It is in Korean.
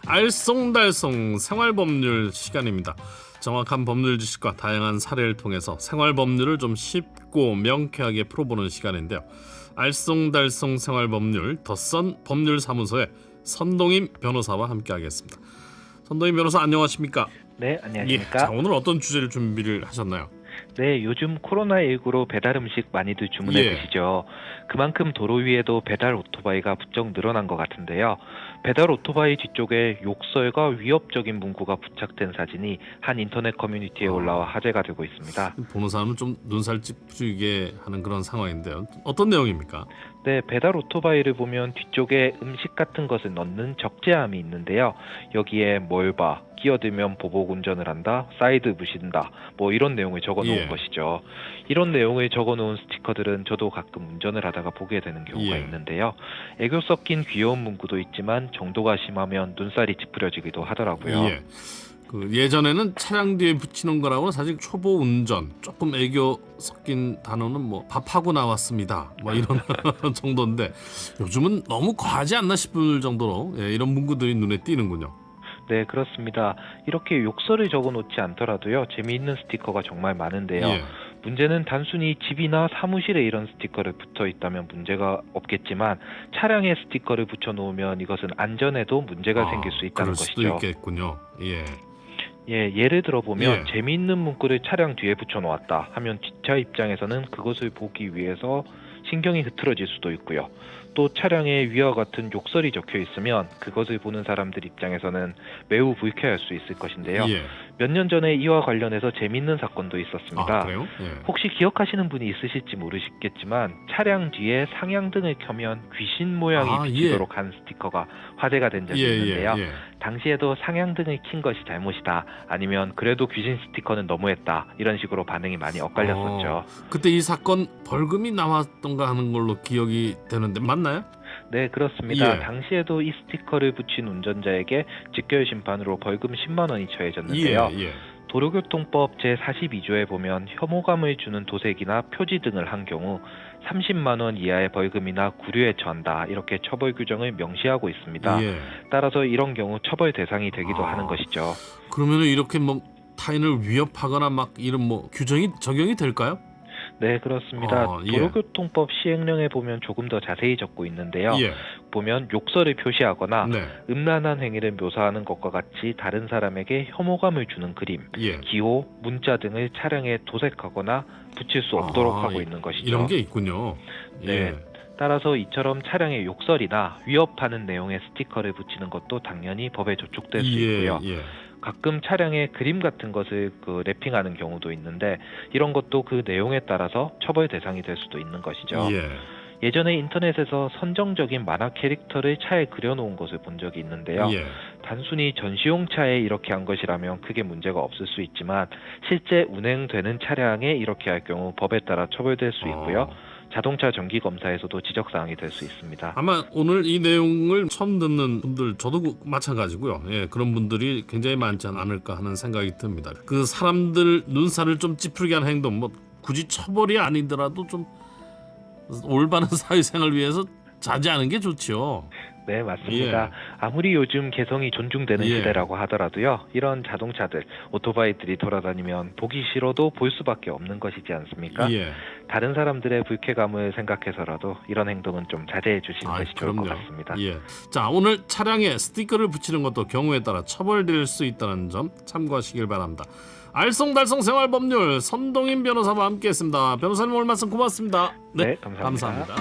알쏭달쏭 생활법률 시간입니다. 정확한 법률 지식과 다양한 사례를 통해서 생활법률을 좀 쉽고 명쾌하게 풀어보는 시간인데요. 알쏭달쏭 생활법률 더선 법률사무소의 선동임 변호사와 함께하겠습니다. 선동임 변호사 안녕하십니까? 네, 안녕하십니까? 자, 오늘 어떤 주제를 준비를 하셨나요? 네, 요즘 코로나19로 배달 음식 많이들 주문해 드시죠. 그만큼 도로 위에도 배달 오토바이가 부쩍 늘어난 것 같은데요. 배달 오토바이 뒤쪽에 욕설과 위협적인 문구가 부착된 사진이 한 인터넷 커뮤니티에 올라와 화제가 되고 있습니다. 보는 사람은 좀 눈살 찌푸리게 하는 그런 상황인데요. 어떤 내용입니까? 네, 배달 오토바이를 보면 뒤쪽에 음식 같은 것을 넣는 적재함이 있는데요. 여기에 뭘 봐, 끼어들면 보복 운전을 한다, 사이드 무신다, 뭐 이런 내용을 적어놓은 것이죠. 이런 내용을 적어놓은 스티커들은 저도 가끔 운전을 하다가 보게 되는 경우가 있는데요. 애교 섞인 귀여운 문구도 있지만 정도가 심하면 눈살이 찌푸려지기도 하더라고요. 예전에는 차량 뒤에 붙이는 거라고는 사실 초보 운전, 조금 애교 섞인 단어는 뭐 밥하고 나왔습니다, 뭐 이런 정도인데 요즘은 너무 과하지 않나 싶을 정도로 이런 문구들이 눈에 띄는군요. 네, 그렇습니다. 이렇게 욕설을 적어놓지 않더라도요, 재미있는 스티커가 정말 많은데요. 문제는 단순히 집이나 사무실에 이런 스티커를 붙어 있다면 문제가 없겠지만 차량에 스티커를 붙여놓으면 이것은 안전에도 문제가 생길 수 있다는 것이죠. 그럴 수도 있겠군요. 예를 들어 보면 재미있는 문구를 차량 뒤에 붙여놓았다 하면 뒷차 입장에서는 그것을 보기 위해서 신경이 흐트러질 수도 있고요. 또 차량에 위와 같은 욕설이 적혀 있으면 그것을 보는 사람들 입장에서는 매우 불쾌할 수 있을 것인데요. 몇 년 전에 이와 관련해서 재미있는 사건도 있었습니다. 그래요? 혹시 기억하시는 분이 있으실지 모르시겠지만 차량 뒤에 상향등을 켜면 귀신 모양이 비치도록 한 스티커가 화제가 된 적이 있는데요. 당시에도 상향등을 킨 것이 잘못이다, 아니면 그래도 귀신 스티커는 너무했다, 이런 식으로 반응이 많이 엇갈렸었죠. 그때 이 사건 벌금이 나왔던가 하는 걸로 기억이 되는데 맞나요? 네, 그렇습니다. 당시에도 이 스티커를 붙인 운전자에게 직결 심판으로 벌금 10만 원이 처해졌는데요. 도로교통법 제42조에 보면 혐오감을 주는 도색이나 표지 등을 한 경우 30만 원 이하의 벌금이나 구류에 처한다, 이렇게 처벌 규정을 명시하고 있습니다. 따라서 이런 경우 처벌 대상이 되기도 하는 것이죠. 그러면 이렇게 뭐 타인을 위협하거나 막 이런 뭐 규정이 적용이 될까요? 네, 그렇습니다. 도로교통법 시행령에 보면 조금 더 자세히 적고 있는데요. 보면 욕설을 표시하거나 음란한 행위를 묘사하는 것과 같이 다른 사람에게 혐오감을 주는 그림, 기호, 문자 등을 차량에 도색하거나 붙일 수 없도록 하고 있는 것이죠. 이런 게 있군요. 따라서 이처럼 차량에 욕설이나 위협하는 내용의 스티커를 붙이는 것도 당연히 법에 저촉될 수 있고요. 가끔 차량에 그림 같은 것을 랩핑하는 경우도 있는데 이런 것도 그 내용에 따라서 처벌 대상이 될 수도 있는 것이죠. 예전에 인터넷에서 선정적인 만화 캐릭터를 차에 그려놓은 것을 본 적이 있는데요. 단순히 전시용 차에 이렇게 한 것이라면 크게 문제가 없을 수 있지만 실제 운행되는 차량에 이렇게 할 경우 법에 따라 처벌될 수 있고요. 자동차 정기 검사에서도 지적사항이 될 수 있습니다. 아마 오늘 이 내용을 처음 듣는 분들, 저도 마찬가지고요. 그런 분들이 굉장히 많지 않을까 하는 생각이 듭니다. 그 사람들 눈살을 좀 찌푸리게 하는 행동, 뭐 굳이 처벌이 아니더라도 좀 올바른 사회생활을 위해서 자제하는 게 좋죠. 네, 맞습니다. 아무리 요즘 개성이 존중되는 시대라고 하더라도요, 이런 자동차들, 오토바이들이 돌아다니면 보기 싫어도 볼 수밖에 없는 것이지 않습니까? 다른 사람들의 불쾌감을 생각해서라도 이런 행동은 좀 자제해 주시는 것이 좋을 것 같습니다. 자, 오늘 차량에 스티커를 붙이는 것도 경우에 따라 처벌될 수 있다는 점 참고하시길 바랍니다. 알쏭달쏭 생활법률 선동임 변호사와 함께했습니다. 변호사님 오늘 말씀 고맙습니다. 네, 감사합니다.